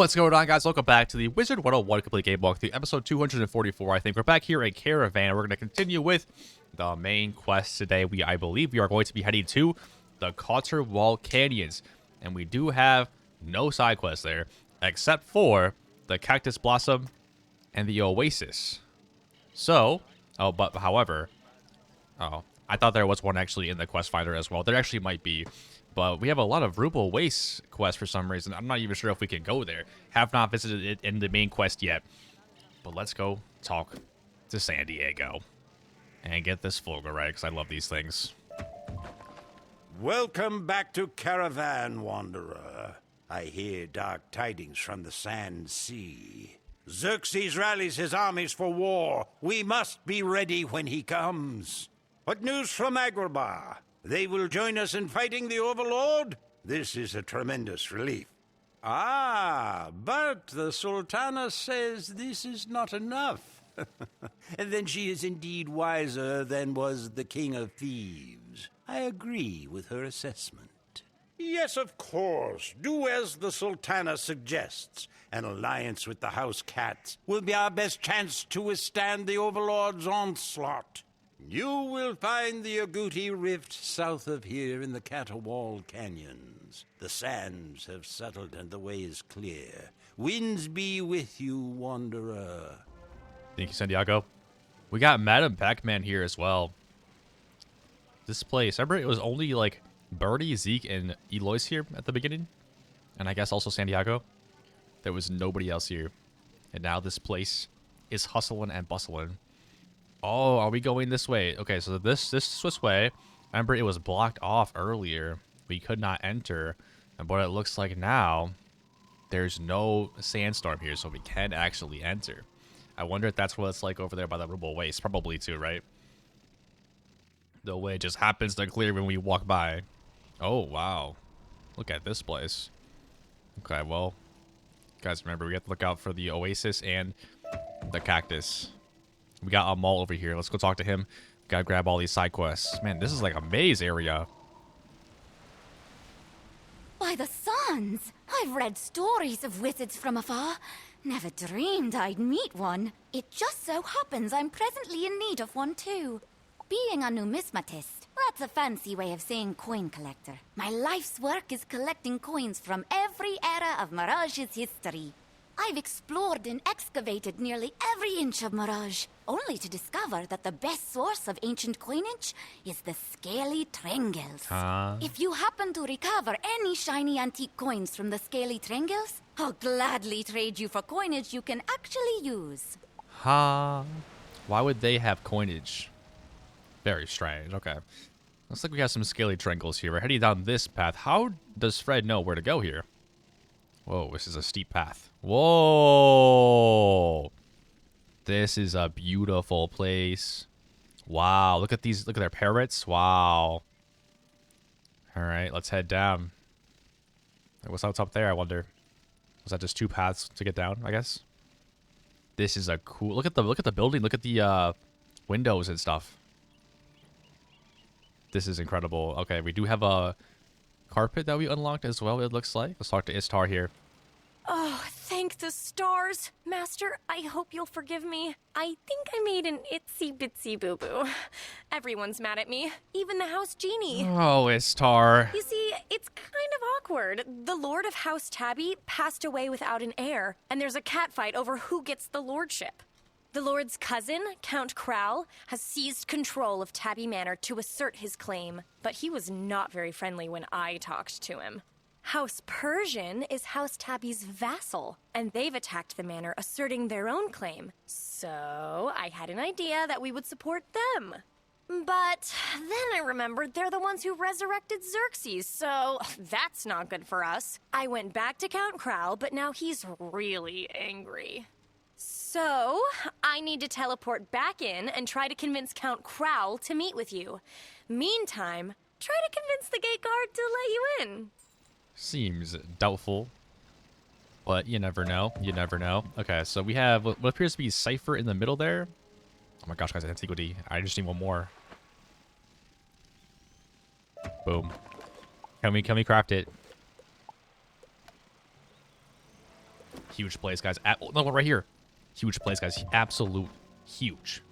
What's going on, guys? Welcome back to the Wizard101 Complete Game Walkthrough, episode 244. I think we're back here in Caravan. We're going to continue with the main quest today. I believe we are going to be heading to the Caterwaul Canyons, and we do have no side quests there, except for the Cactus Blossom and the Oasis. So, however, I thought there was one actually in the quest finder as well. There actually might be. But we have a lot of Ruble Waste quests for some reason. I'm not even sure if we can go there. Have not visited it in the main quest yet. But let's go talk to San Diego and get this Fulgurite, because I love these things. Welcome back to Caravan, Wanderer. I hear dark tidings from the Sand Sea. Xerxes rallies his armies for war. We must be ready when he comes. What news from Agrabah? They will join us in fighting the Overlord? This is a tremendous relief. Ah, but the Sultana says this is not enough. And then she is indeed wiser than was the King of Thieves. I agree with her assessment. Yes, of course. Do as the Sultana suggests. An alliance with the House Cats will be our best chance to withstand the Overlord's onslaught. You will find the Agouti Rift south of here in the Caterwaul Canyons. The sands have settled and the way is clear. Winds be with you, Wanderer. Thank you, San Diego. We got Madam Pac-Man here as well. This place, I remember it was only like Birdie, Zeke, and Eloise here at the beginning. And I guess also San Diego. There was nobody else here. And now this place is hustling and bustling. Oh, are we going this way? Okay, so this way. Remember, it was blocked off earlier. We could not enter. And what it looks like now, there's no sandstorm here, so we can actually enter. I wonder if that's what it's like over there by the Ruble Waste. Probably too, right? The way it just happens to clear when we walk by. Oh, wow. Look at this place. Okay, well, guys, remember, we have to look out for the Oasis and the Cactus. We got a mall over here. Let's go talk to him. Gotta grab all these side quests. Man, this is like a maze area. By the Suns! I've read stories of wizards from afar. Never dreamed I'd meet one. It just so happens I'm presently in need of one too. Being a numismatist, that's a fancy way of saying coin collector. My life's work is collecting coins from every era of Mirage's history. I've explored and excavated nearly every inch of Mirage, only to discover that the best source of ancient coinage is the Scaly Triangles. If you happen to recover any shiny antique coins from the Scaly Triangles, I'll gladly trade you for coinage you can actually use. Why would they have coinage? Very strange. Okay. Looks like we have some Scaly Triangles here. We're heading down this path. How does Fred know where to go here? Whoa, this is a steep path. Whoa! This is a beautiful place. Wow, look at these. Look at their parrots. Wow. All right, let's head down. What's up there, I wonder? Was that just two paths to get down, I guess? This is a cool... Look at the building. Look at the windows and stuff. This is incredible. Okay, we do have a carpet that we unlocked as well, it looks like. Let's talk to Istar here. Oh, thank the stars. Master, I hope you'll forgive me. I think I made an itsy-bitsy boo-boo. Everyone's mad at me, even the house genie. Oh, Istar. You see, it's kind of awkward. The Lord of House Tabby passed away without an heir, and there's a catfight over who gets the lordship. The Lord's cousin, Count Caterwaul, has seized control of Tabby Manor to assert his claim, but he was not very friendly when I talked to him. House Persian is House Tabby's vassal, and they've attacked the manor, asserting their own claim. So I had an idea that we would support them. But then I remembered they're the ones who resurrected Xerxes, so that's not good for us. I went back to Count Caterwaul, but now he's really angry. So, I need to teleport back in and try to convince Count Caterwaul to meet with you. Meantime, try to convince the gate guard to let you in. Seems doubtful, but you never know. You never know. Okay, so we have what appears to be Cypher in the middle there. Oh my gosh, guys, antiquity. I just need one more. Boom. Can we craft it? huge place, guys. No, right here. Huge place, guys. Absolute huge.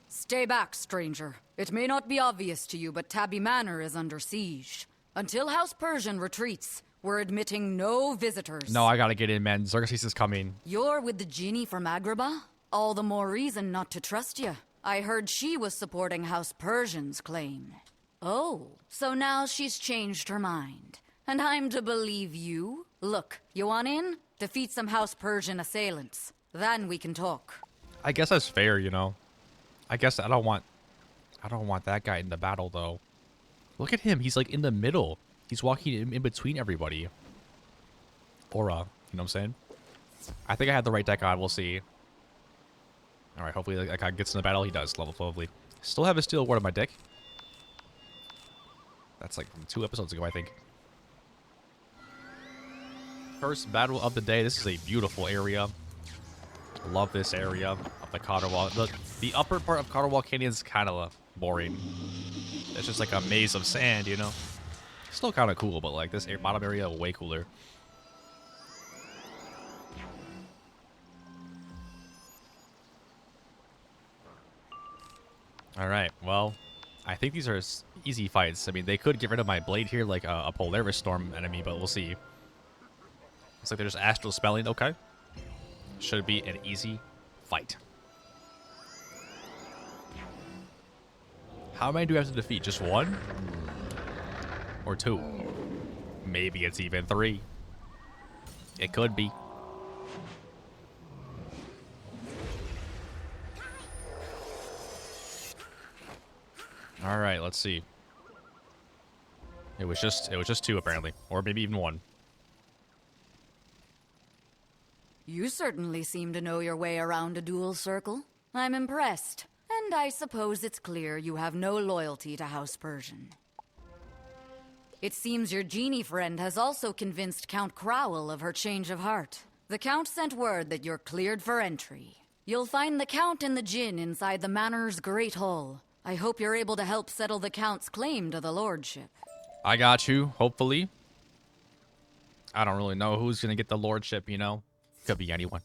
Stay back, stranger. It may not be obvious to you, but Tabby Manor is under siege. Until House Persian retreats, we're admitting no visitors. No, I gotta get in, man. Xerxes is coming. You're with the genie from Agrabah? All the more reason not to trust you. I heard she was supporting House Persian's claim. Oh, so now she's changed her mind. And I'm to believe you? Look, you want in? Defeat some House Persian assailants. Then we can talk. I guess that's fair, you know. I guess I don't want that guy in the battle, though. Look at him. He's, like, in the middle. He's walking in between everybody. Aura. You know what I'm saying? I think I had the right deck on. We'll see. Alright, hopefully that guy gets in the battle. He does. Level 12. Still have a Steel Ward on my deck. That's, like, from 2 episodes ago, I think. First battle of the day. This is a beautiful area. Love this area of the Caterwaul. Look, the upper part of Caterwaul Canyon is kind of boring. It's just like a maze of sand, you know? Still kind of cool, but like this bottom area way cooler. Alright, well, I think these are easy fights. I mean, they could get rid of my blade here like a Polaris Storm enemy, but we'll see. Looks like there's Astral Spelling. Okay. Should be an easy fight. How many do we have to defeat? Just 1? Or 2? Maybe it's even 3. It could be. All right, let's see. It was just 2 apparently, or maybe even 1. You certainly seem to know your way around a duel circle. I'm impressed. And I suppose it's clear you have no loyalty to House Persian. It seems your genie friend has also convinced Count Caterwaul of her change of heart. The Count sent word that you're cleared for entry. You'll find the Count and the Djinn inside the Manor's Great Hall. I hope you're able to help settle the Count's claim to the lordship. I got you, hopefully. I don't really know who's gonna get the lordship, you know? Could be anyone.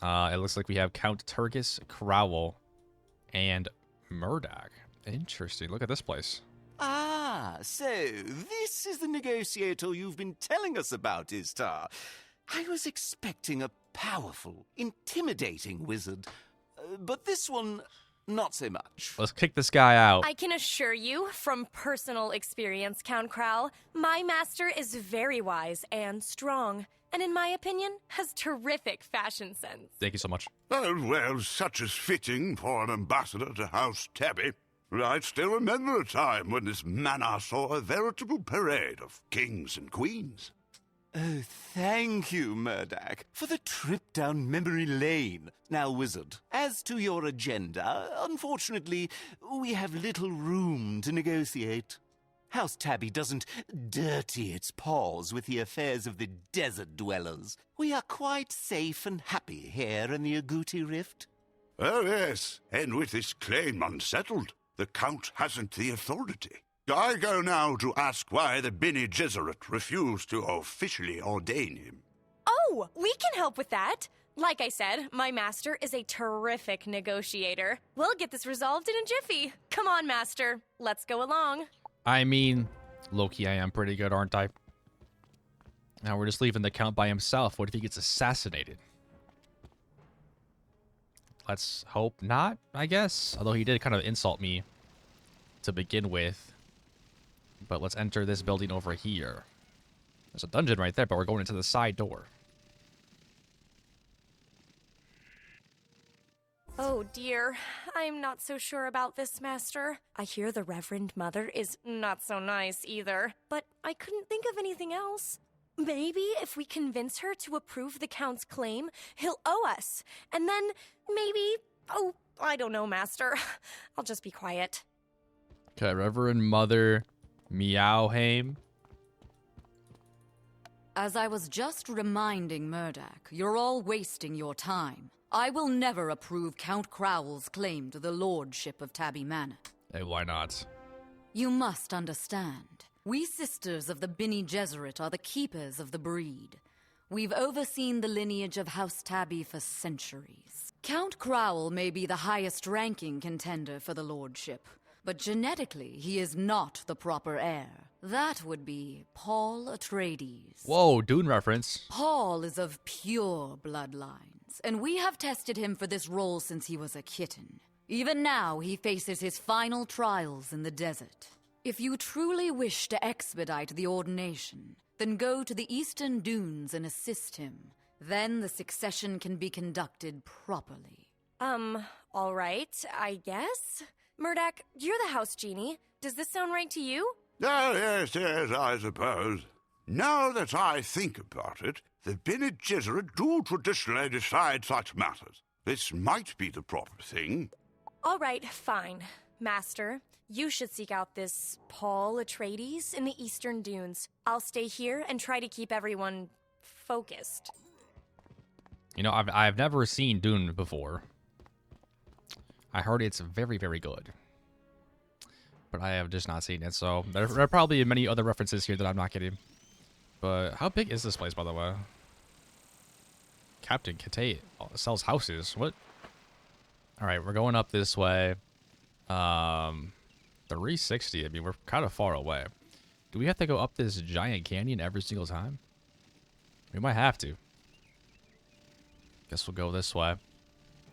It looks like we have Count Turgis, Caterwaul, and Murdoch. Interesting. Look at this place. Ah, so this is the negotiator you've been telling us about, Istar. I was expecting a powerful, intimidating wizard, but this one, not so much. Let's kick this guy out. I can assure you, from personal experience, Count Caterwaul, my master is very wise and strong. And in my opinion, has terrific fashion sense. Thank you so much. Oh, well, such is fitting for an ambassador to House Tabby. I still remember a time when this manor saw a veritable parade of kings and queens. Oh, thank you, Murdoch, for the trip down memory lane. Now, wizard, as to your agenda, unfortunately, we have little room to negotiate. House Tabby doesn't dirty its paws with the affairs of the desert dwellers. We are quite safe and happy here in the Agouti Rift. Oh, yes, and with this claim unsettled, the Count hasn't the authority. I go now to ask why the Bene Gesserit refused to officially ordain him. Oh, we can help with that. Like I said, my master is a terrific negotiator. We'll get this resolved in a jiffy. Come on, master. Let's go along. I mean, low-key, I am pretty good, aren't I? Now we're just leaving the Count by himself. What if he gets assassinated? Let's hope not, I guess. Although he did kind of insult me to begin with. But let's enter this building over here. There's a dungeon right there, but we're going into the side door. Oh dear, I'm not so sure about this, Master. I hear the Reverend Mother is not so nice either, but I couldn't think of anything else. Maybe if we convince her to approve the Count's claim, he'll owe us. And then maybe, oh, I don't know, Master. I'll just be quiet. Okay, Reverend Mother Meowhaim. As I was just reminding Murdoch, you're all wasting your time. I will never approve Count Caterwaul's claim to the lordship of Tabby Manor. Hey, why not? You must understand. We sisters of the Bene Gesserit are the keepers of the breed. We've overseen the lineage of House Tabby for centuries. Count Caterwaul may be the highest-ranking contender for the lordship, but genetically, he is not the proper heir. That would be Paul Atreides. Whoa, Dune reference. Paul is of pure bloodlines, and we have tested him for this role since he was a kitten. Even now, he faces his final trials in the desert. If you truly wish to expedite the ordination, then go to the Eastern Dunes and assist him. Then the succession can be conducted properly. All right, I guess. Murdoch, you're the house genie. Does this sound right to you? Oh, yes, I suppose. Now that I think about it, the Bene Gesserit do traditionally decide such matters. This might be the proper thing. All right, fine. Master, you should seek out this Paul Atreides in the Eastern Dunes. I'll stay here and try to keep everyone focused. You know, I've never seen Dune before. I heard it's very, very good. But I have just not seen it, so there are probably many other references here that I'm not getting. But how big is this place, by the way? Captain Kate sells houses. What? Alright, we're going up this way. 360. I mean, we're kind of far away. Do we have to go up this giant canyon every single time? We might have to. Guess we'll go this way.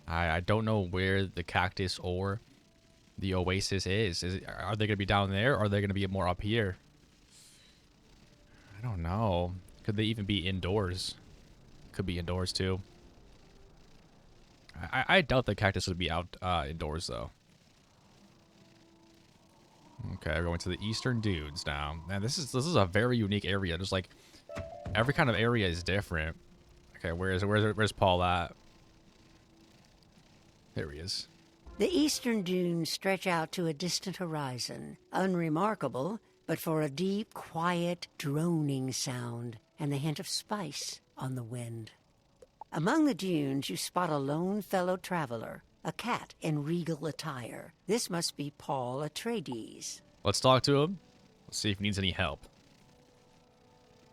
I don't know where the cactus or the oasis is. Are they going to be down there, or are they going to be more up here? I don't know. Could they even be indoors? Could be indoors, too. I doubt the cactus would be out indoors, though. Okay, we're going to the Eastern Dunes now. Man, this is a very unique area. Just like every kind of area is different. Okay, where's Paul at? There he is. The eastern dunes stretch out to a distant horizon, unremarkable, but for a deep, quiet, droning sound and the hint of spice on the wind. Among the dunes, you spot a lone fellow traveler, a cat in regal attire. This must be Paul Atreides. Let's talk to him. Let's see if he needs any help.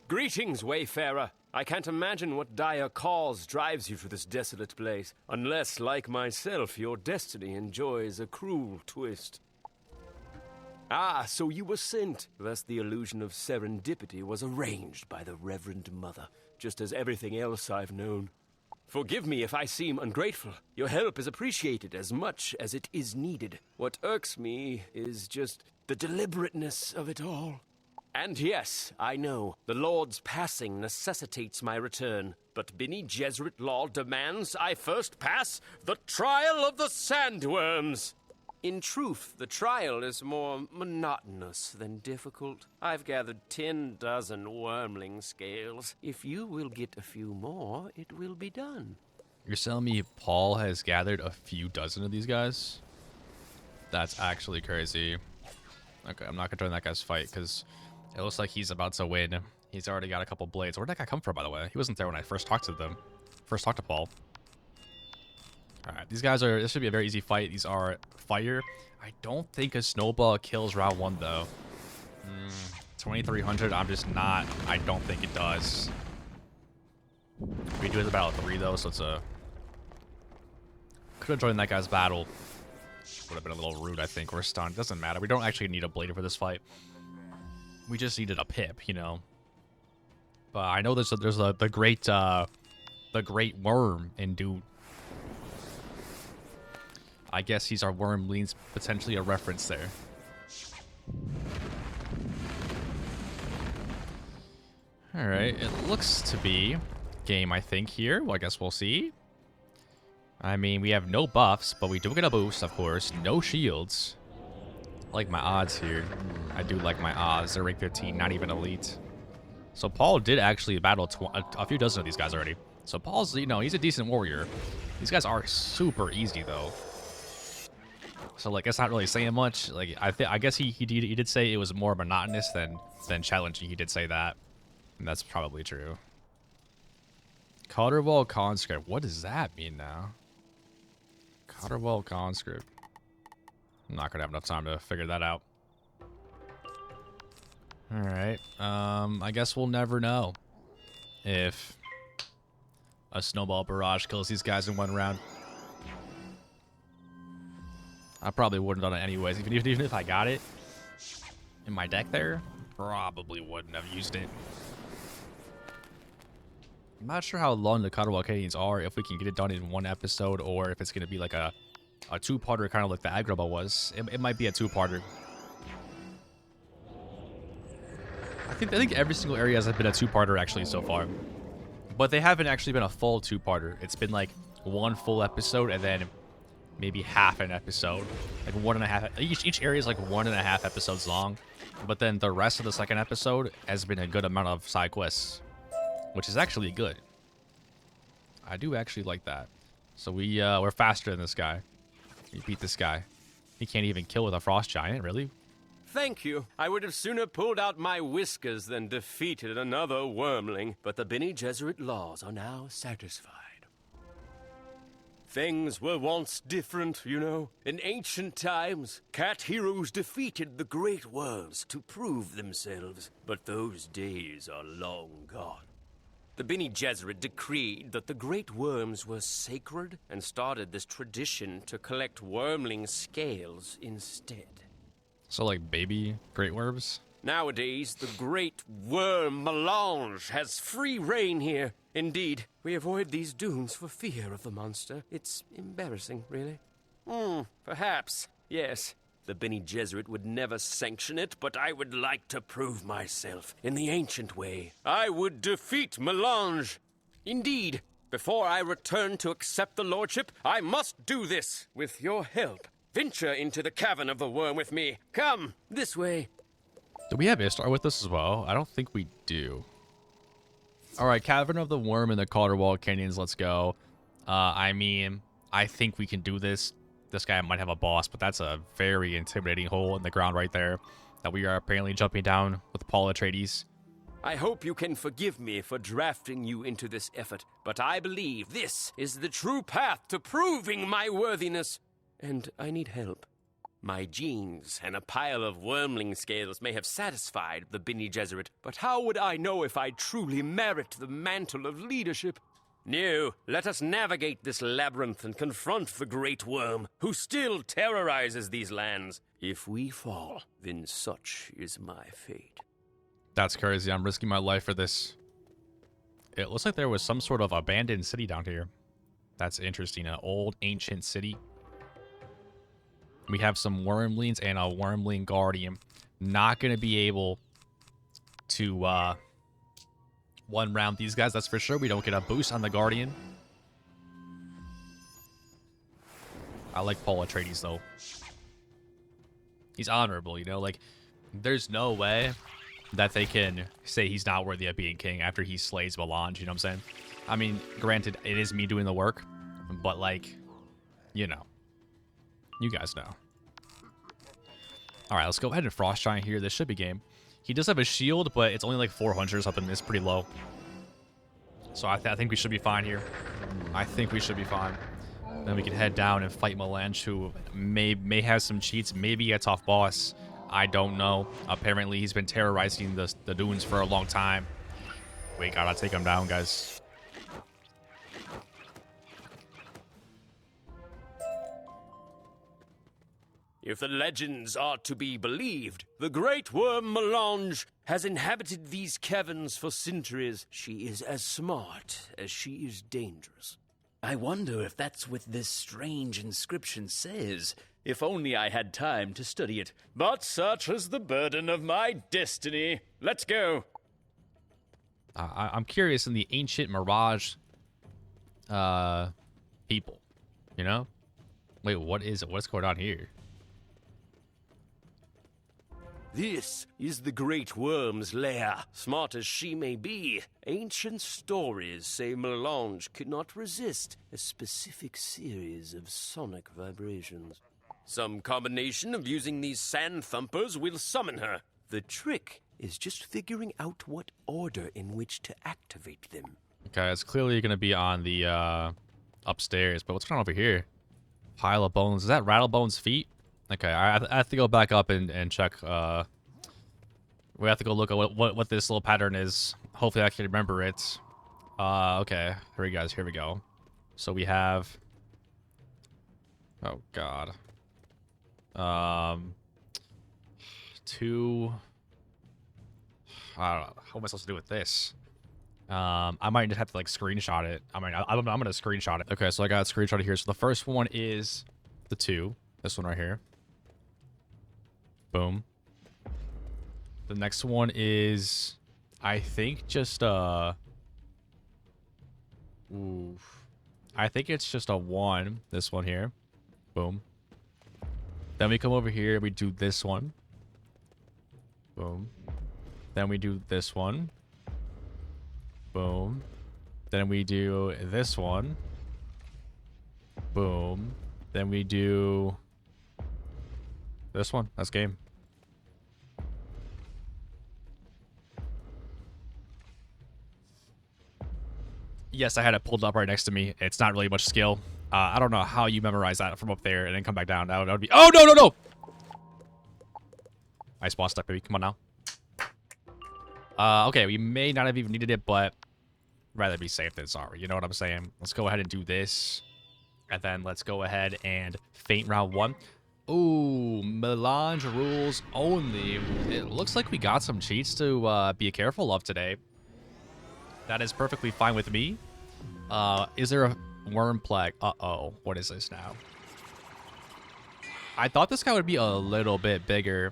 Greetings, wayfarer. I can't imagine what dire cause drives you to this desolate place, unless, like myself, your destiny enjoys a cruel twist. Ah, so you were sent. Thus the illusion of serendipity was arranged by the Reverend Mother, just as everything else I've known. Forgive me if I seem ungrateful. Your help is appreciated as much as it is needed. What irks me is just the deliberateness of it all. And yes, I know, the Lord's passing necessitates my return, but Bene Gesserit law demands I first pass the trial of the sandworms. In truth, the trial is more monotonous than difficult. I've gathered 10 dozen wormling scales. If you will get a few more, it will be done. You're telling me Paul has gathered a few dozen of these guys? That's actually crazy. Okay, I'm not gonna join that guy's fight, because it looks like he's about to win. He's already got a couple blades. Where'd that guy come from, by the way? He wasn't there when I first talked to them. First talked to Paul. Alright, these guys are... This should be a very easy fight. These are fire. I don't think a snowball kills round 1, though. 2300, I'm just not... I don't think it does. We do it about 3, though, so it's a... Could have joined that guy's battle. Would have been a little rude, I think. We're stunned. Doesn't matter. We don't actually need a blade for this fight. We just needed a pip, you know. But I know there's the great worm in Dune. I guess he's our worm, leans potentially a reference there. All right, it looks to be game, I think, here. Well, I guess we'll see. I mean, we have no buffs, but we do get a boost, of course. No shields. I like my odds here. I do like my odds. They're rank 15, not even elite. So Paul did actually battle a few dozen of these guys already. So Paul's, you know, he's a decent warrior. These guys are super easy, though. So, like, it's not really saying much. Like, I guess he did say it was more monotonous than challenging. He did say that. And that's probably true. Caterwaul conscript. What does that mean now? Caterwaul conscript. I'm not gonna have enough time to figure that out. Alright. I guess we'll never know if a snowball barrage kills these guys in 1 round. I probably wouldn't have done it anyways. Even if I got it in my deck there, probably wouldn't have used it. I'm not sure how long the Caterwaul Canyons are, if we can get it done in 1 episode, or if it's going to be like a 2-parter, kind of like the Agrabah was. It might be a 2-parter. I think every single area has been a 2-parter actually so far. But they haven't actually been a full 2-parter. It's been like 1 full episode and then maybe half an episode. Like 1.5. Each area is like 1.5 episodes long. But then the rest of the second episode has been a good amount of side quests, which is actually good. I do actually like that. So we're faster than this guy. We beat this guy. He can't even kill with a frost giant, really? Thank you. I would have sooner pulled out my whiskers than defeated another wormling, but the Bene Gesserit laws are now satisfied. Things were once different, you know. In ancient times, cat heroes defeated the great worms to prove themselves, but those days are long gone. The Bene Gesserit decreed that the great worms were sacred and started this tradition to collect wormling scales instead. So like baby great worms? Nowadays, the great worm Mirage has free reign here. Indeed, we avoid these dunes for fear of the monster. It's embarrassing, really. Perhaps, yes. The Bene Gesserit would never sanction it, but I would like to prove myself in the ancient way. I would defeat Melange. Indeed, before I return to accept the lordship, I must do this with your help. Venture into the cavern of the worm with me. Come, this way. Do we have Istar with us as well? I don't think we do. Alright, Cavern of the Worm in the Caterwaul Canyons, let's go. I mean, I think we can do this. This guy might have a boss, but that's a very intimidating hole in the ground right there that we are apparently jumping down with Paul Atreides. I hope you can forgive me for drafting you into this effort, but I believe this is the true path to proving my worthiness. And I need help. My genes and a pile of wormling scales may have satisfied the Bene Gesserit, but how would I know if I truly merit the mantle of leadership? No, let us navigate this labyrinth and confront the great worm, who still terrorizes these lands. If we fall, then such is my fate. That's crazy. I'm risking my life for this. It looks like there was some sort of abandoned city down here. That's interesting. An old, ancient city. We have some wormlings and a wormling guardian. Not going to be able to 1-round these guys, that's for sure. We don't get a boost on the guardian. I like Paul Atreides, though. He's honorable, you know? Like, there's no way that they can say he's not worthy of being king after he slays Melange, you know what I'm saying? I mean, granted, it is me doing the work, but, like, you know. You guys know. Alright, let's go ahead and Frost Giant here. This should be game. He does have a shield, but it's only like 400 or something. It's pretty low. So I think we should be fine here. I think we should be fine. Then we can head down and fight Melange, who may have some cheats. Maybe a tough boss. I don't know. Apparently, he's been terrorizing the dunes for a long time. We gotta take him down, guys. If the legends are to be believed, the great worm Melange has inhabited these caverns for centuries. She is as smart as she is dangerous. I wonder if that's what this strange inscription says. If only I had time to study it. But such is the burden of my destiny. Let's go. I'm curious in the ancient Mirage people, you know? Wait, what is it? What's going on here? This is the great worm's lair. Smart as she may be, ancient stories say Melange could not resist a specific series of sonic vibrations. Some combination of using these sand thumpers will summon her. The trick is just figuring out what order in which to activate them. Okay, it's clearly going to be on the upstairs, but what's going on over here? Pile of bones. Is that Rattlebone's feet? Okay, I have to go back up and check. We have to go look at what this little pattern is. Hopefully I can remember it. Okay. Here we go. So we have... Oh, God. 2... I don't know. How am I supposed to do with this? I might just have to, like, screenshot it. I'm going to screenshot it. Okay, so I got a screenshot here. So the first one is the 2. This one right here. Boom. The next one is... I think just, I think it's just a 1. This one here. Boom. Then we come over here. We do this one. Boom. Then we do this one. Boom. Then we do this one. Boom. Then we do this one. That's game. Yes, I had it pulled up right next to me. It's not really much skill. I don't know how you memorize that from up there and then come back down. That would be... Oh, no, no, no! Nice boss step, baby. Come on now. Okay, we may not have even needed it, but rather be safe than sorry. You know what I'm saying? Let's go ahead and do this. And then let's go ahead and faint round 1. Ooh, Mirage rules only. It looks like we got some cheats to be careful of today. That is perfectly fine with me. Is there a worm plague? Uh-oh. What is this now? I thought this guy would be a little bit bigger.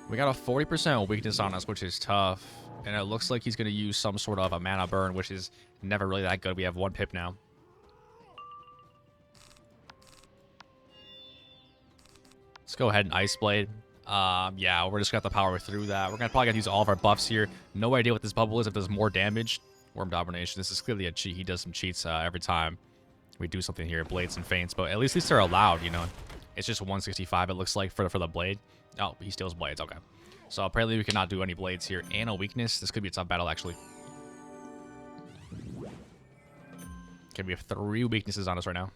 We got a 40% weakness on us, which is tough. And it looks like he's going to use some sort of a mana burn, which is never really that good. We have 1 pip now. Let's go ahead and Ice Blade. Yeah, we're just going to have to power through that. We're probably going to use all of our buffs here. No idea what this bubble is, if there's more damage. Worm Domination. This is clearly a cheat. He does some cheats every time we do something here. Blades and feints. But at least they're allowed, you know. It's just 165, it looks like, for the blade. Oh, he steals blades. Okay. So apparently we cannot do any blades here. And a weakness. This could be a tough battle, actually. Okay, we have 3 weaknesses on us right now.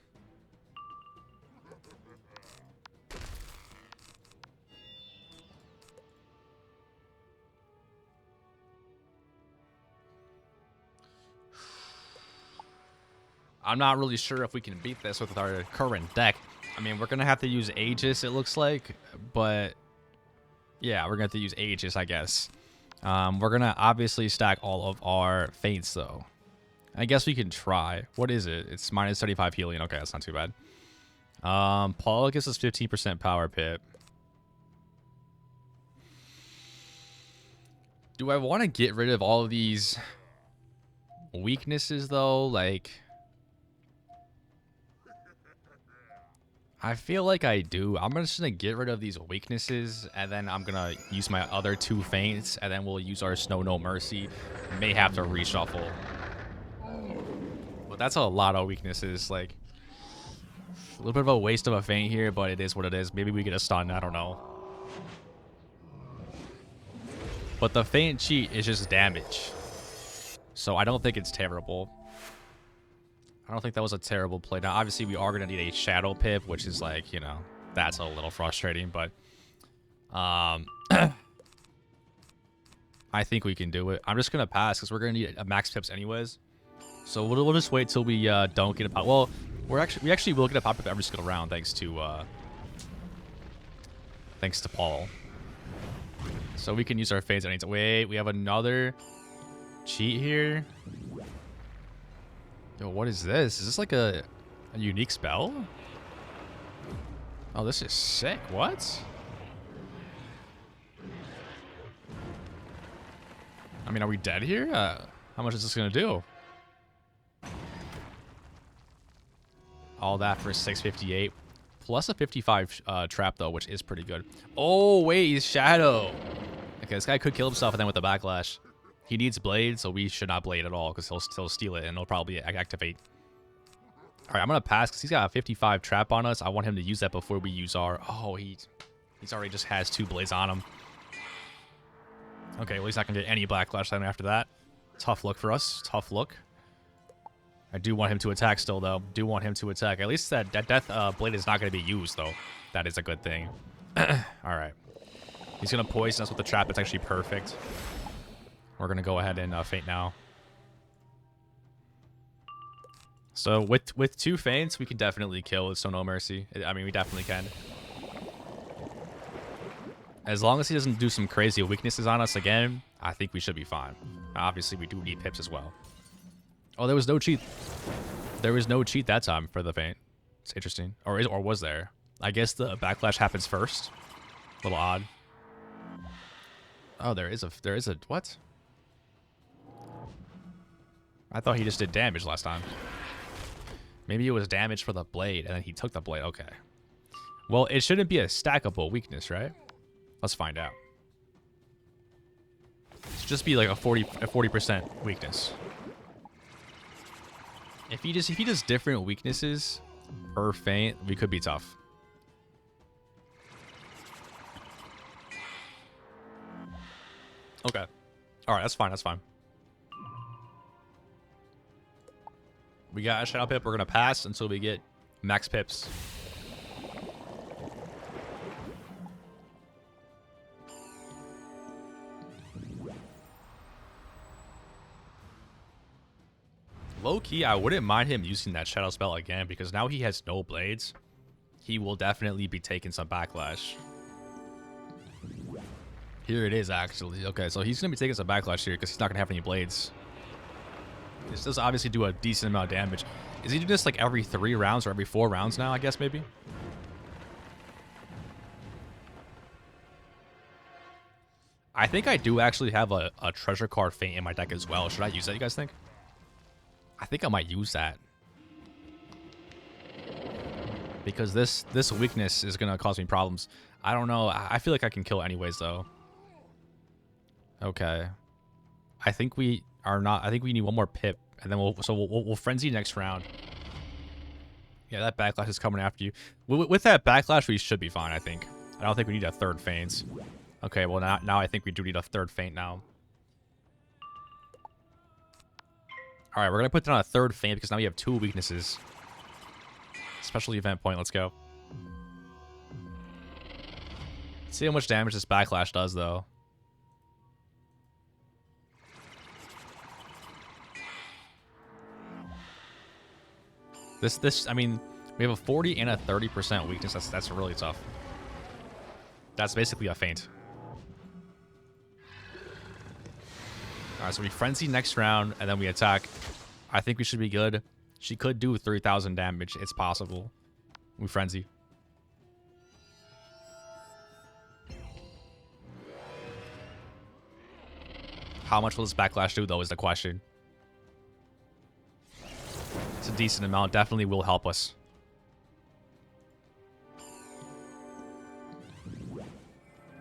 I'm not really sure if we can beat this with our current deck. I mean, we're going to have to use Aegis, it looks like. But, yeah, we're going to have to use Aegis, I guess. We're going to obviously stack all of our feints, though. I guess we can try. What is it? It's minus 35 healing. Okay, that's not too bad. Paul gives us 15% power pip. Do I want to get rid of all of these weaknesses, though? Like... I feel like I do. I'm just going to get rid of these weaknesses, and then I'm going to use my other 2 feints, and then we'll use our Snow No Mercy. May have to reshuffle. But that's a lot of weaknesses. Like, a little bit of a waste of a feint here, but it is what it is. Maybe we get a stun. I don't know. But the feint cheat is just damage. So I don't think it's terrible. I don't think that was a terrible play. Now, obviously, we are going to need a Shadow Pip, which is like, you know, that's a little frustrating, but I think we can do it. I'm just going to pass because we're going to need a max pips anyways. So we'll just wait till we don't get a pop. Well, we actually will get a pop up every single round thanks to Paul. So we can use our fades anytime. Wait, we have another cheat here. Yo, what is this? Is this like a unique spell? Oh, this is sick. What? I mean, are we dead here? How much is this going to do? All that for 658. Plus a 55 trap, though, which is pretty good. Oh, wait, he's Shadow. Okay, this guy could kill himself and then with the backlash. He needs blade, so we should not blade at all because he'll steal it and he'll probably activate. All right, I'm going to pass because he's got a 55 trap on us. I want him to use that before we use our... Oh, he's already just has 2 blades on him. Okay, well, he's not going to get any backlash time after that. Tough look for us. Tough look. I do want him to attack still, though. Do want him to attack. At least that death blade is not going to be used, though. That is a good thing. All right. He's going to poison us with the trap. It's actually perfect. We're going to go ahead and feint now. So with 2 feints, we can definitely kill with So No Mercy. I mean, we definitely can. As long as he doesn't do some crazy weaknesses on us again, I think we should be fine. Obviously, we do need pips as well. Oh, there was no cheat. There was no cheat that time for the feint. It's interesting. Or was there? I guess the backlash happens first. A little odd. Oh, there is a what? I thought he just did damage last time. Maybe it was damage for the blade, and then he took the blade. Okay. Well, it shouldn't be a stackable weakness, right? Let's find out. It should just be like a 40% weakness. If he does different weaknesses per feint, we could be tough. Okay. All right, that's fine. That's fine. We got a shadow pip. We're gonna pass until we get max pips. Low key, I wouldn't mind him using that shadow spell again because now he has no blades. He will definitely be taking some backlash. Here it is, actually. Okay, so he's gonna be taking some backlash here because he's not gonna have any blades. This does obviously do a decent amount of damage. Is he doing this like every 3 rounds or every 4 rounds now, I guess, maybe? I think I do actually have a treasure card feint in my deck as well. Should I use that, you guys think? I think I might use that. Because this weakness is going to cause me problems. I don't know. I feel like I can kill it anyways, though. Okay. I think we are not. I think we need one more pip. And then we'll frenzy next round. Yeah, that backlash is coming after you. With that backlash, we should be fine, I think. I don't think we need a third feint. Okay, well, now I think we do need a third feint now. All right, we're going to put down a third feint because now we have 2 weaknesses. Special event point, let's go. Let's see how much damage this backlash does, though. I mean, we have a 40 and a 30% weakness. That's really tough. That's basically a feint. All right, so we frenzy next round, and then we attack. I think we should be good. She could do 3,000 damage. It's possible. We frenzy. How much will this backlash do, though, is the question. It's a decent amount. Definitely will help us.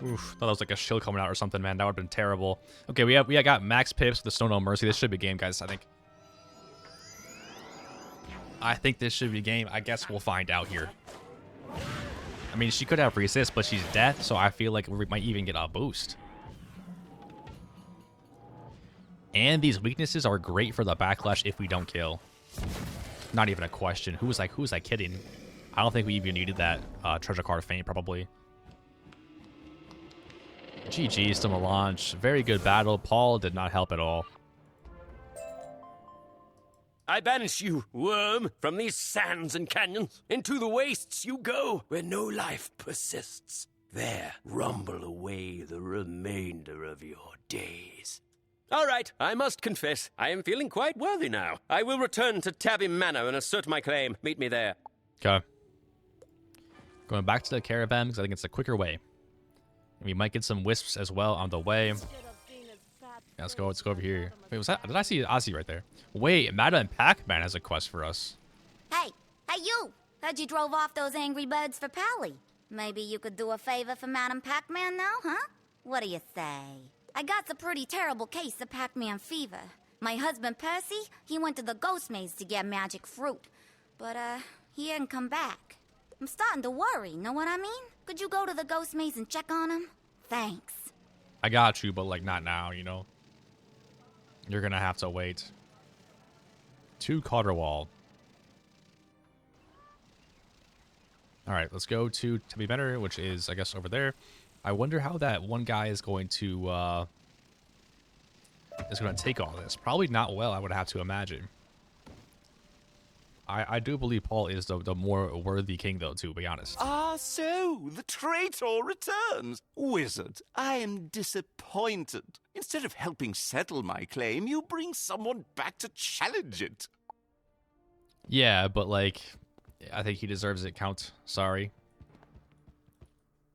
Oof, thought that was like a shield coming out or something, man. That would have been terrible. Okay, we got max pips with the Stone No Mercy. This should be game, guys, I think. I think this should be game. I guess we'll find out here. I mean, she could have resist, but she's death, so I feel like we might even get a boost. And these weaknesses are great for the backlash if we don't kill. Not even a question. Who was I kidding? I don't think we even needed that treasure card feint, probably. GG's to Mirage. Very good battle. Paul did not help at all. I banish you, worm, from these sands and canyons. Into the wastes you go, where no life persists. There, rumble away the remainder of your days. All right, I must confess, I am feeling quite worthy now. I will return to Tabby Manor and assert my claim. Meet me there. Okay. Going back to the caravan because I think it's a quicker way. And we might get some wisps as well on the way. Yeah, let's go over here. Wait, was that? Did I see Ozzy right there? Wait, Madam Pac-Man has a quest for us. Hey, you! Heard you drove off those angry birds for Pally. Maybe you could do a favor for Madam Pac-Man now, huh? What do you say? I got a pretty terrible case of Pac-Man fever. My husband Percy, he went to the ghost maze to get magic fruit. But, he hadn't come back. I'm starting to worry, know what I mean? Could you go to the ghost maze and check on him? Thanks. I got you, but, like, not now, you know? You're gonna have to wait. To Caterwaul. Alright, let's go to Tabby Manor, which is, I guess, over there. I wonder how that one guy is going to take all this. Probably not well, I would have to imagine. I do believe Paul is the more worthy king, though, to be honest. Ah, so the traitor returns. Wizard, I am disappointed. Instead of helping settle my claim, you bring someone back to challenge it. Yeah, but, like, I think he deserves it, Count. Sorry.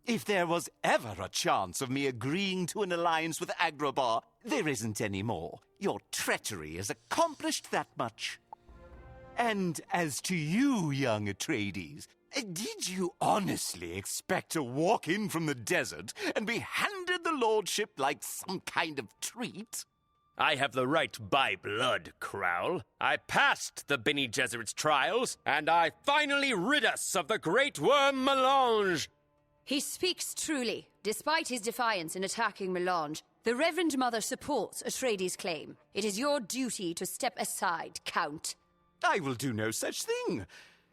If there was ever a chance of me agreeing to an alliance with Agrabah, there isn't any more. Your treachery has accomplished that much. And as to you, young Atreides, did you honestly expect to walk in from the desert and be handed the lordship like some kind of treat? I have the right by blood, Crowl. I passed the Bene Gesserit's trials, and I finally rid us of the great worm Melange. He speaks truly. Despite his defiance in attacking Melange, the Reverend Mother supports Atreides' claim. It is your duty to step aside, Count. I will do no such thing.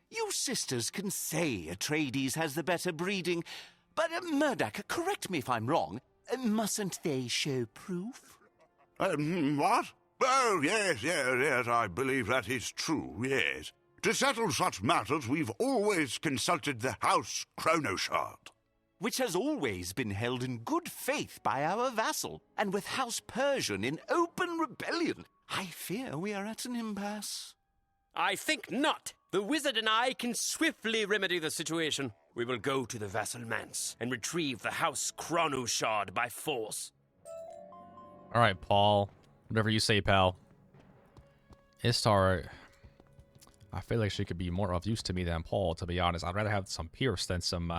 You sisters can say Atreides has the better breeding, but Murdoch, correct me if I'm wrong, mustn't they show proof? What? Oh, yes, I believe that is true, yes. To settle such matters, we've always consulted the House Chronoshard. Which has always been held in good faith by our vassal, and with House Persian in open rebellion. I fear we are at an impasse. I think not. The wizard and I can swiftly remedy the situation. We will go to the vassal manse and retrieve the House Chronoshard by force. All right, Paul. Whatever you say, pal. Istar, I feel like she could be more of use to me than Paul, to be honest. I'd rather have some Pierce than some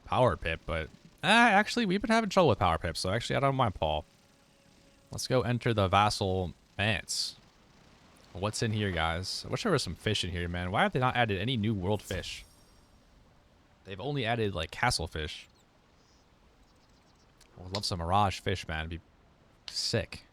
Power Pip, but actually, we've been having trouble with Power Pip, so actually, I don't mind Paul. Let's go enter the vassal manse. What's in here, guys? I wish there was some fish in here, man. Why have they not added any new world fish? They've only added, like, castle fish. I would love some Mirage fish, man. It'd be sick.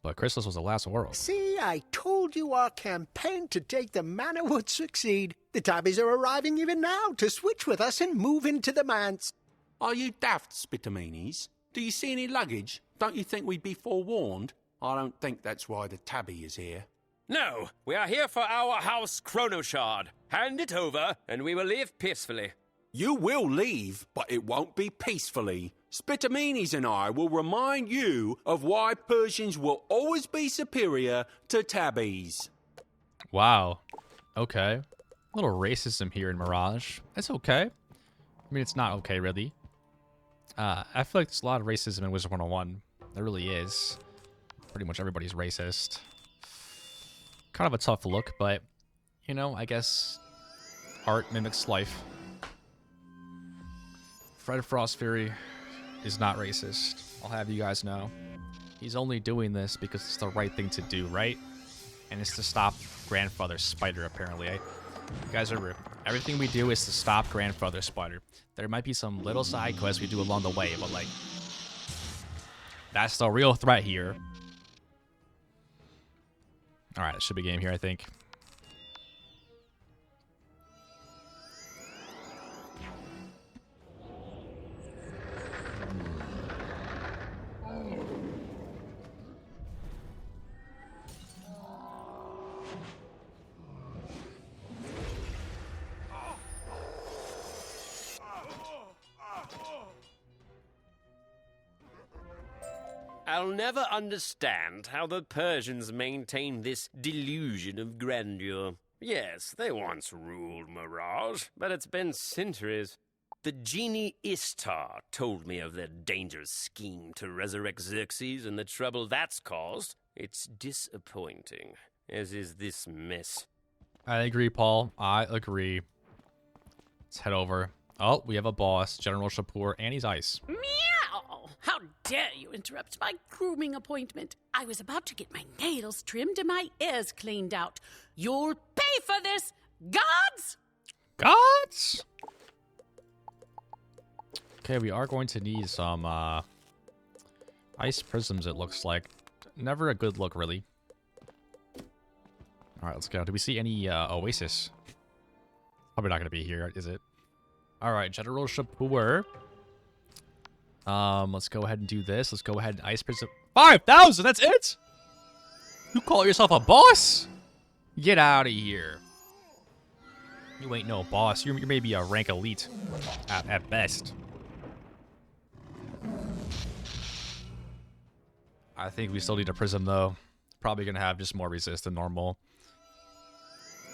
But Chrysalis was the last world. See, I told you our campaign to take the manor would succeed. The tabbies are arriving even now to switch with us and move into the manse. Are you daft, Spitamenes? Do you see any luggage? Don't you think we'd be forewarned? I don't think that's why the tabby is here. No, we are here for our House Chronoshard. Hand it over, and we will leave peacefully. You will leave, but it won't be peacefully. Spitamenes and I will remind you of why Persians will always be superior to tabbies. Wow. Okay. A little racism here in Mirage. It's okay. I mean, it's not okay, really. I feel like there's a lot of racism in Wizard101. There really is. Pretty much everybody's racist. Kind of a tough look, but, you know, I guess art mimics life. Fred Frost Fury is not racist. I'll have you guys know. He's only doing this because it's the right thing to do, right? And it's to stop Grandfather Spider, apparently. You guys are... Everything we do is to stop Grandfather Spider. There might be some little side quests we do along the way, but, like... That's the real threat here. Alright, it should be game here, I think. I'll never understand how the Persians maintain this delusion of grandeur. Yes, they once ruled Mirage, but it's been centuries. The genie Istar told me of their dangerous scheme to resurrect Xerxes and the trouble that's caused. It's disappointing, as is this mess. I agree, Paul. I agree. Let's head over. Oh, we have a boss, General Shapur, and he's ice. Meow! How dare you interrupt my grooming appointment? I was about to get my nails trimmed and my ears cleaned out. You'll pay for this, gods! Gods? Okay, we are going to need some ice prisms, it looks like. Never a good look, really. Alright, let's go. Do we see any oasis? Probably not going to be here, is it? Alright, General Shapur. Let's go ahead and do this. Let's go ahead and ice prism. 5,000, that's it? You call yourself a boss? Get out of here. You ain't no boss. You're maybe a rank elite at best. I think we still need a prism, though. Probably going to have just more resist than normal.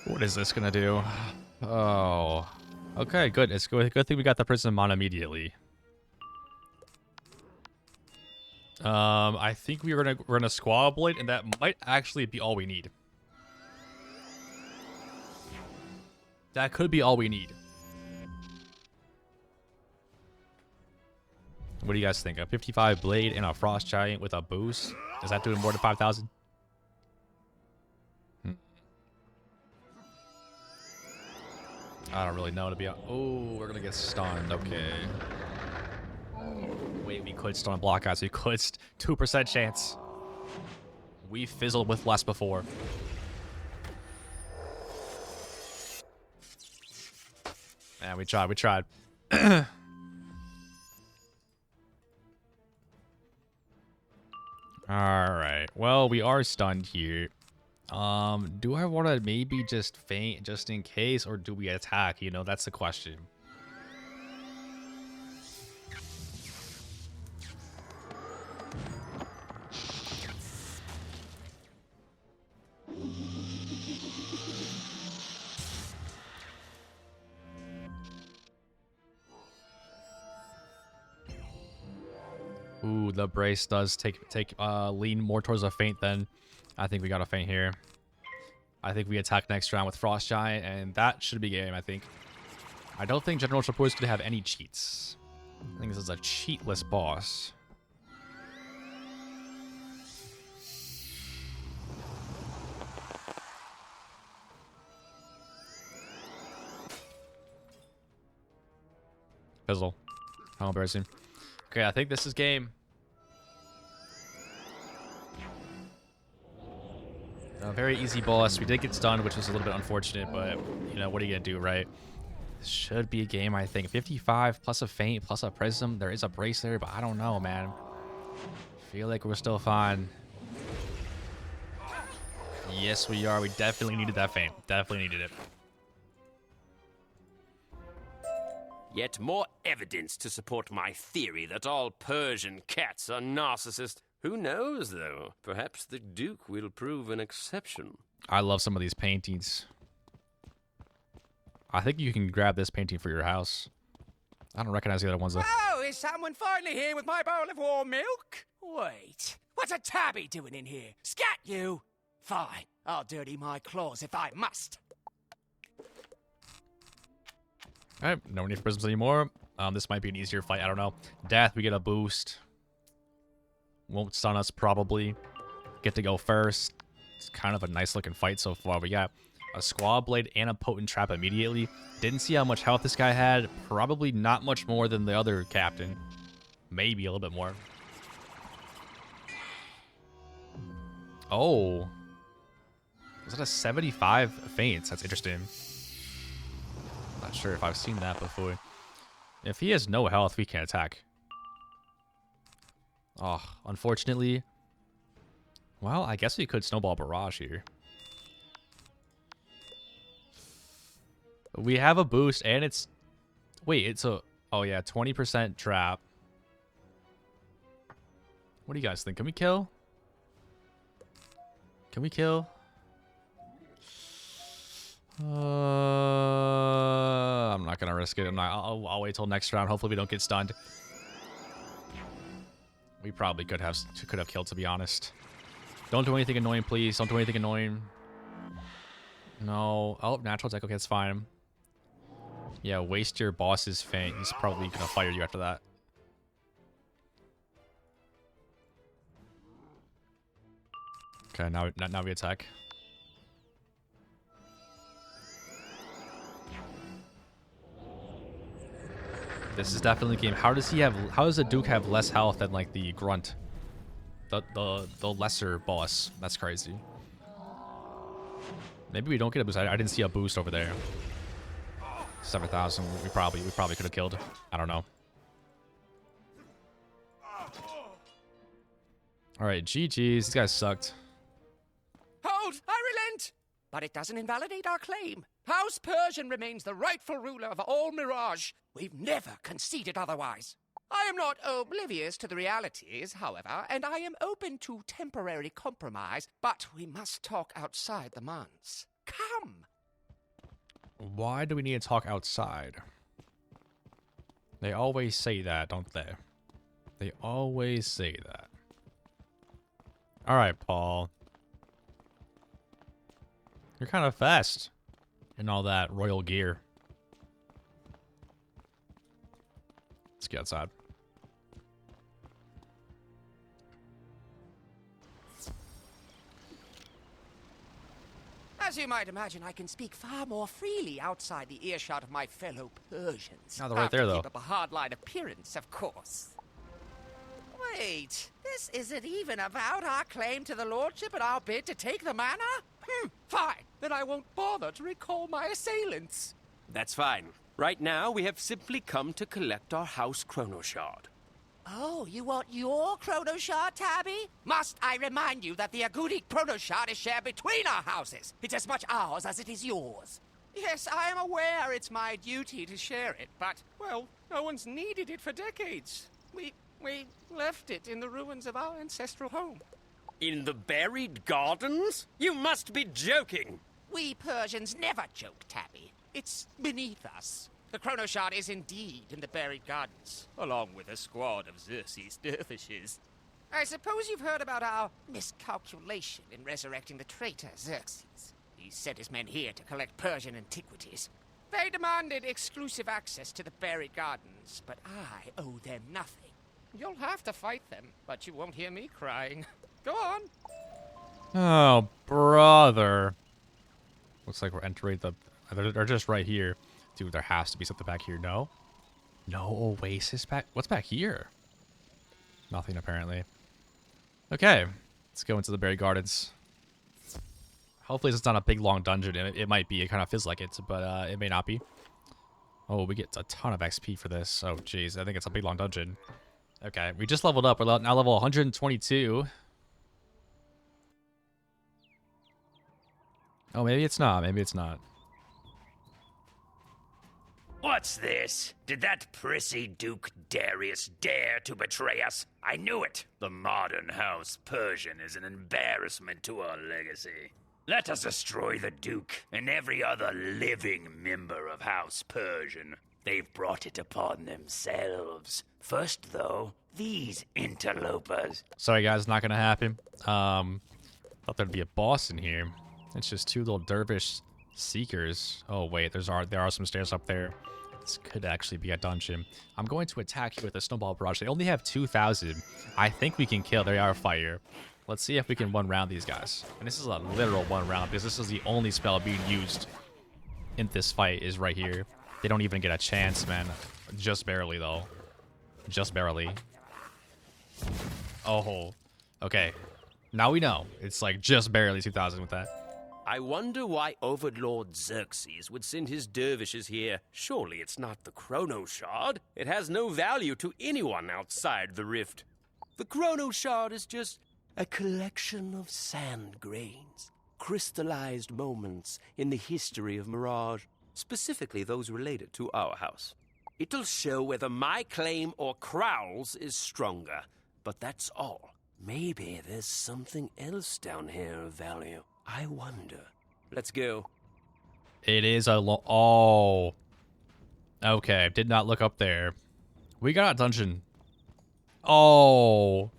What is this going to do? Oh. Okay, good. It's good. Good thing we got the prism on immediately. I think we're gonna Squall Blade, and that might actually be all we need. That could be all we need. What do you guys think? A 55 Blade and a Frost Giant with a boost? Is that doing more than 5,000? I don't really know, to be honest. Oh, we're gonna get stunned. Okay. Wait, we could stun a block, guys. We could. 2% chance. We fizzled with less before. Man, we tried. We tried. Alright. Well, we are stunned here. Do I want to maybe just feint just in case, or do we attack? You know, that's the question. Ooh, the brace does lean more towards a feint then. I think we got a feint here. I think we attack next round with Frost Giant, and that should be game, I think. I don't think General Support is going to have any cheats. I think this is a cheatless boss. Fizzle. How embarrassing. Okay, I think this is game. A very easy boss. We did get stunned, which was a little bit unfortunate, but, you know, what are you going to do, right? This should be a game, I think. 55 plus a feint plus a prism. There is a brace there, but I don't know, man. Feel like we're still fine. Yes, we are. We definitely needed that feint. Definitely needed it. Yet more evidence to support my theory that all Persian cats are narcissists. Who knows, though? Perhaps the Duke will prove an exception. I love some of these paintings. I think you can grab this painting for your house. I don't recognize the other ones, though. Oh, is someone finally here with my bowl of warm milk? Wait, what's a tabby doing in here? Scat, you! Fine, I'll dirty my claws if I must. Alright, no need for prisms anymore. This might be an easier fight, I don't know. Death, we get a boost. Won't stun us, probably. Get to go first. It's kind of a nice looking fight so far. We got a Squall Blade and a Potent Trap immediately. Didn't see how much health this guy had. Probably not much more than the other captain. Maybe a little bit more. Oh. Was that a 75 feints? That's interesting. Not sure if I've seen that before. If he has no health, we can't attack. Oh, unfortunately. Well, I guess we could Snowball Barrage here. We have a boost, and it's... Wait, it's a... Oh, yeah, 20% trap. What do you guys think? Can we kill? Can we kill? I'm not gonna risk it. I'll wait till next round. Hopefully we don't get stunned. We probably could have killed, to be honest. Don't do anything annoying, please. Don't do anything annoying. No. Oh, natural attack. Okay, that's fine. Yeah, waste your boss's feint. He's probably gonna fire you after that. Okay, now we attack. This is definitely the game. How does the Duke have less health than like the Grunt? The lesser boss. That's crazy. Maybe we don't get a boost. I didn't see a boost over there. 7,000. We probably could have killed. I don't know. Alright, GG's. These guys sucked. but it doesn't invalidate our claim. House Persian remains the rightful ruler of all Mirage. We've never conceded otherwise. I am not oblivious to the realities, however, and I am open to temporary compromise, but we must talk outside the manse. Come! Why do we need to talk outside? They always say that, don't they? They always say that. Alright, Paul. You're kind of fast in all that royal gear. Let's get outside. As you might imagine, I can speak far more freely outside the earshot of my fellow Persians. Oh, they're right there, though. Keep up a hardline appearance, of course. Wait, this isn't even about our claim to the lordship and our bid to take the manor? Fine. Then I won't bother to recall my assailants. That's fine. Right now, we have simply come to collect our house chrono shard. Oh, you want your chrono shard, Tabby? Must I remind you that the Agudi chrono shard is shared between our houses? It's as much ours as it is yours. Yes, I am aware it's my duty to share it, but, well, no one's needed it for decades. We left it in the ruins of our ancestral home. In the buried gardens? You must be joking! We Persians never joke, Tabby. It's beneath us. The chrono shard is indeed in the buried gardens, along with a squad of Xerxes dervishes. I suppose you've heard about our miscalculation in resurrecting the traitor Xerxes. He sent his men here to collect Persian antiquities. They demanded exclusive access to the buried gardens, but I owe them nothing. You'll have to fight them, but you won't hear me crying. Go on. Oh, brother. Looks like we're entering the... They're just right here. Dude, there has to be something back here. No? No oasis back... What's back here? Nothing, apparently. Okay. Let's go into the buried gardens. Hopefully it's not a big, long dungeon. It might be. It kind of feels like it, but it may not be. Oh, we get a ton of XP for this. Oh, jeez. I think it's a big, long dungeon. Okay. We just leveled up. We're now level 122. Oh, maybe it's not. Maybe it's not. What's this? Did that prissy Duke Darius dare to betray us? I knew it. The modern House Persian is an embarrassment to our legacy. Let us destroy the Duke and every other living member of House Persian. They've brought it upon themselves. First, though, these interlopers. Sorry, guys. Not going to happen. Thought there'd be a boss in here. It's just two little dervish seekers. Oh, wait. There are some stairs up there. This could actually be a dungeon. I'm going to attack you with a snowball barrage. They only have 2,000. I think we can kill. They are fire. Let's see if we can one-round these guys. And this is a literal one-round because this is the only spell being used in this fight is right here. They don't even get a chance, man. Just barely, though. Just barely. Oh. Okay. Now we know. It's like just barely 2,000 with that. I wonder why Overlord Xerxes would send his dervishes here. Surely it's not the Chrono Shard. It has no value to anyone outside the rift. The Chrono Shard is just a collection of sand grains, crystallized moments in the history of Mirage, specifically those related to our house. It'll show whether my claim or Crowl's is stronger, but that's all. Maybe there's something else down here of value. I wonder. Let's go. It is a oh. Okay, did not look up there. We got a dungeon. Oh.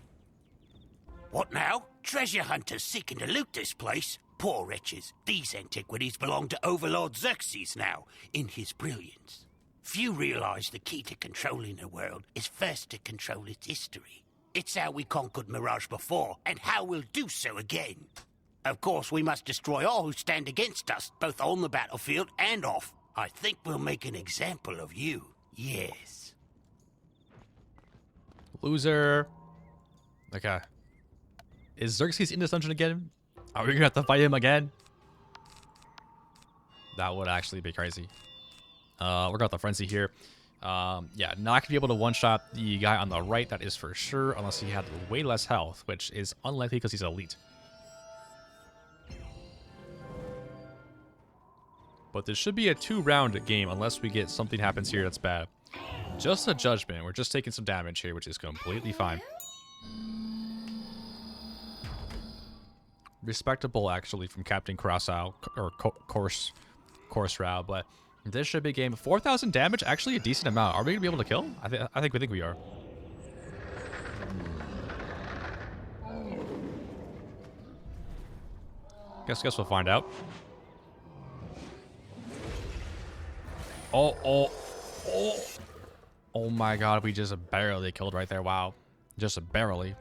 What now? Treasure hunters seeking to loot this place? Poor wretches. These antiquities belong to Overlord Xerxes now, in his brilliance. Few realize the key to controlling the world is first to control its history. It's how we conquered Mirage before, and how we'll do so again. Of course, we must destroy all who stand against us, both on the battlefield and off. I think we'll make an example of you. Yes. Loser. Okay. Is Xerxes in this dungeon again? Are we gonna have to fight him again? That would actually be crazy. We're got the frenzy here. Yeah, not gonna be able to one-shot the guy on the right, that is for sure, unless he had way less health, which is unlikely because he's elite. But this should be a 2-round game unless we get something happens here that's bad. Just a judgment. We're just taking some damage here, which is completely fine. Respectable, actually, from Captain Crossow, or Course Row, but this should be a game. 4,000 damage, actually a decent amount. Are we gonna be able to kill? I think we are. Guess we'll find out. Oh my god, we just barely killed right there. Wow. Just barely.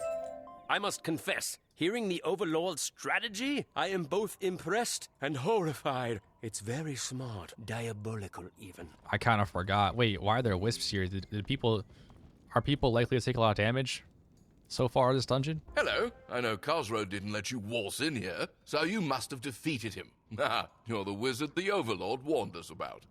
I must confess, hearing the Overlord's strategy, I am both impressed and horrified. It's very smart, diabolical even. I kind of forgot. Wait, why are there wisps here? Are people likely to take a lot of damage so far in this dungeon? Hello. I know Cosro didn't let you waltz in here, so you must have defeated him. Ah, you're the wizard the Overlord warned us about.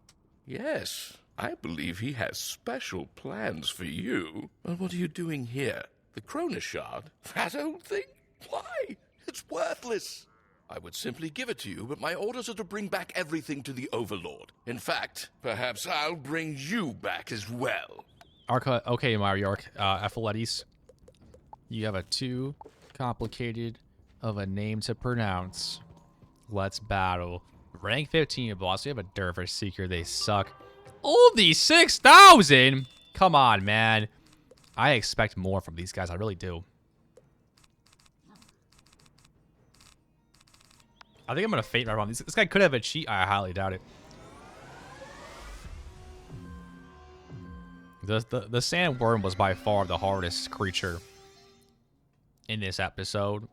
Yes, I believe he has special plans for you. But what are you doing here? The Chrono Shard? That old thing? Why? It's worthless. I would simply give it to you, but my orders are to bring back everything to the Overlord. In fact, perhaps I'll bring you back as well. Okay, Mariork, Ephiletes. You have a too complicated of a name to pronounce. Let's battle. Rank 15, boss. We have a Dervish Seeker. They suck. Only 6,000? Come on, man. I expect more from these guys. I really do. I think I'm going to faint right on this. This guy could have a cheat. I highly doubt it. The sandworm was by far the hardest creature in this episode.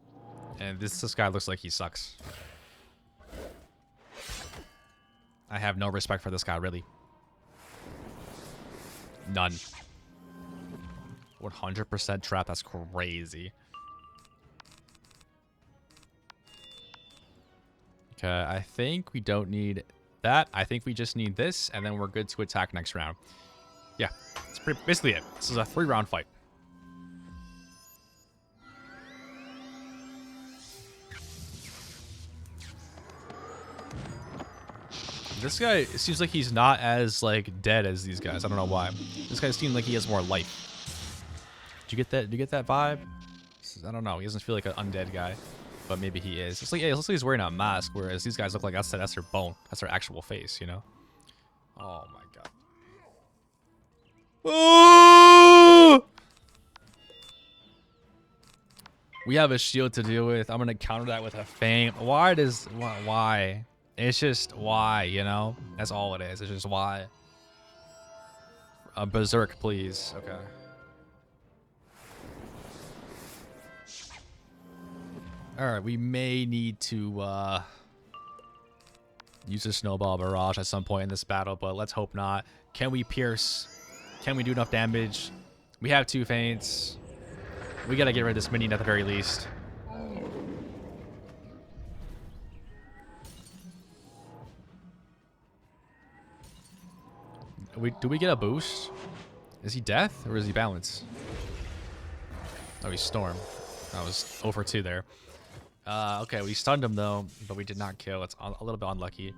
And this guy looks like he sucks. I have no respect for this guy, really. None. 100% trap. That's crazy. Okay, I think we don't need that. I think we just need this, and then we're good to attack next round. Yeah, that's basically it. This is a 3-round fight. This guy, it seems like he's not as, like, dead as these guys. I don't know why. This guy seems like he has more life. Did you get that? Did you get that vibe? I don't know. He doesn't feel like an undead guy, but maybe he is. It's like, yeah, it looks like he's wearing a mask, whereas these guys look like that's their bone. That's their actual face, you know? Oh, my God. Oh! We have a shield to deal with. I'm going to counter that with a feint. Why? It's just why, you know? That's all it is. It's just why. A berserk, please. Okay. Alright, we may need to use a snowball barrage at some point in this battle, but let's hope not. Can we pierce? Can we do enough damage? We have 2 feints. We gotta get rid of this minion at the very least. Do we get a boost? Is he death or is he balance? Oh, he's storm. That was over 2 there. Okay, we stunned him though, but we did not kill. It's a little bit unlucky.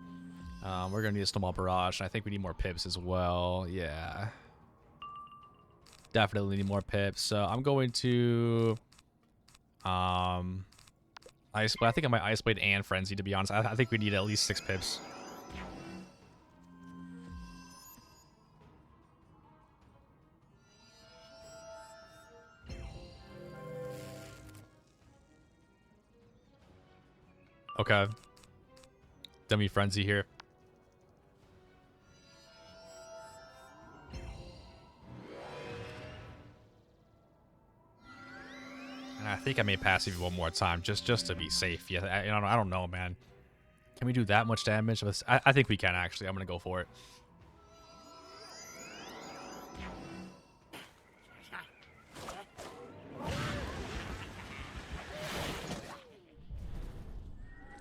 We're gonna need a snowball barrage, and I think we need more pips as well. Yeah, definitely need more pips. So I'm going to Ice Blade. I think I might Ice Blade and Frenzy, to be honest. I think we need at least 6 pips. Okay. Then we Frenzy here. And I think I may passive one more time just to be safe. Yeah, I don't know, man. Can we do that much damage? I think we can, actually. I'm going to go for it.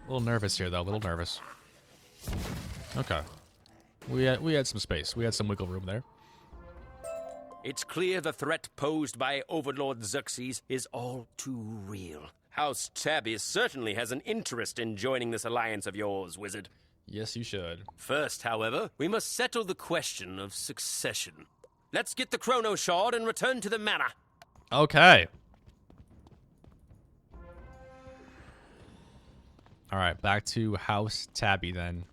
A little nervous here, though. A little nervous. Okay. We had some space. We had some wiggle room there. It's clear the threat posed by Overlord Xerxes is all too real. House Tabby certainly has an interest in joining this alliance of yours, Wizard. Yes, you should. First, however, we must settle the question of succession. Let's get the Chrono Shard and return to the manor. Okay. All right, back to House Tabby then.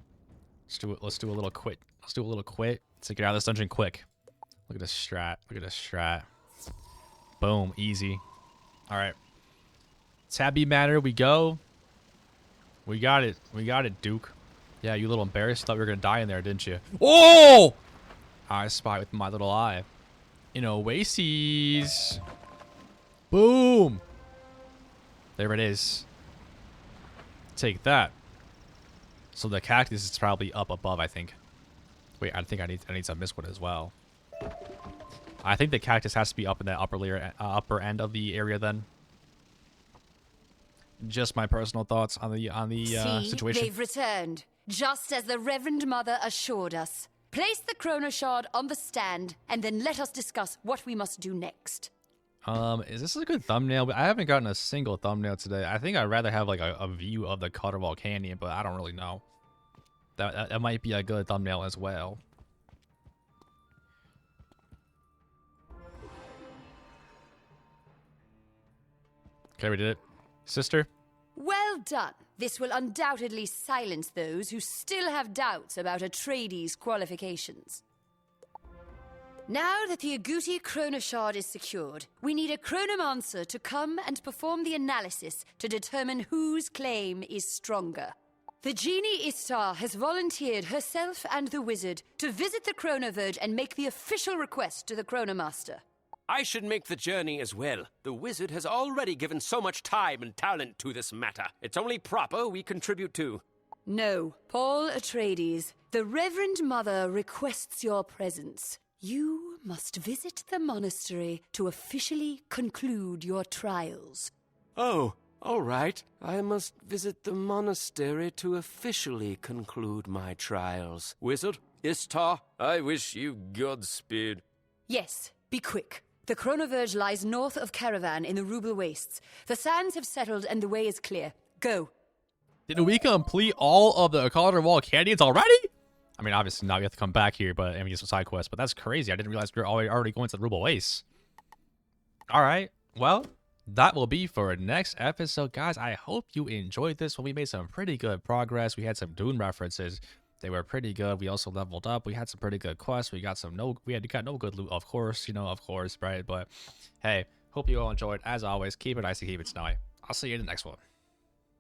Let's do a little quit. Let's do a little quit to get out of this dungeon quick. Look at this strat. Look at this strat. Boom, easy. All right. Tabby Manor, we go. We got it. We got it, Duke. Yeah, you a little embarrassed. Thought we were gonna die in there, didn't you? Oh! I spy with my little eye. In Oases. Boom. There it is. Take that. So the cactus is probably up above, I think. Wait, I think I need to miss one as well. I think the cactus has to be up in that upper end of the area then. Just my personal thoughts on the situation. They've returned, just as the Reverend Mother assured us. Place the Chrono Shard on the stand, and then let us discuss what we must do next. Is this a good thumbnail? I haven't gotten a single thumbnail today. I think I'd rather have like a view of the Caterwaul Canyon, but I don't really know. That might be a good thumbnail as well. Okay, we did it. Sister? Well done. This will undoubtedly silence those who still have doubts about Atreides' qualifications. Now that the Agouti Chrono Shard is secured, we need a chronomancer to come and perform the analysis to determine whose claim is stronger. The genie Istar has volunteered herself and the wizard to visit the Chronoverge and make the official request to the Chronomaster. I should make the journey as well. The wizard has already given so much time and talent to this matter. It's only proper we contribute too. No, Paul Atreides, the Reverend Mother requests your presence. You must visit the monastery to officially conclude your trials. Oh, all right. I must visit the monastery to officially conclude my trials. Wizard, Istar, I wish you Godspeed. Yes, be quick. The Chronoverge lies north of Caravan in the Rubel Wastes. The sands have settled and the way is clear. Go. Did we complete all of the Caterwaul Canyons already? I mean, obviously now we have to come back here, but I mean, it's a side quest. But that's crazy. I didn't realize we were already going to the Rubel Wastes. All right. Well, that will be for next episode, guys. I hope you enjoyed this one. We made some pretty good progress. We had some Dune references. They were pretty good. We also leveled up. We had some pretty good quests. We got no good loot, of course, right? But hey, hope you all enjoyed. As always, keep it icy, keep it snowy. I'll see you in the next one.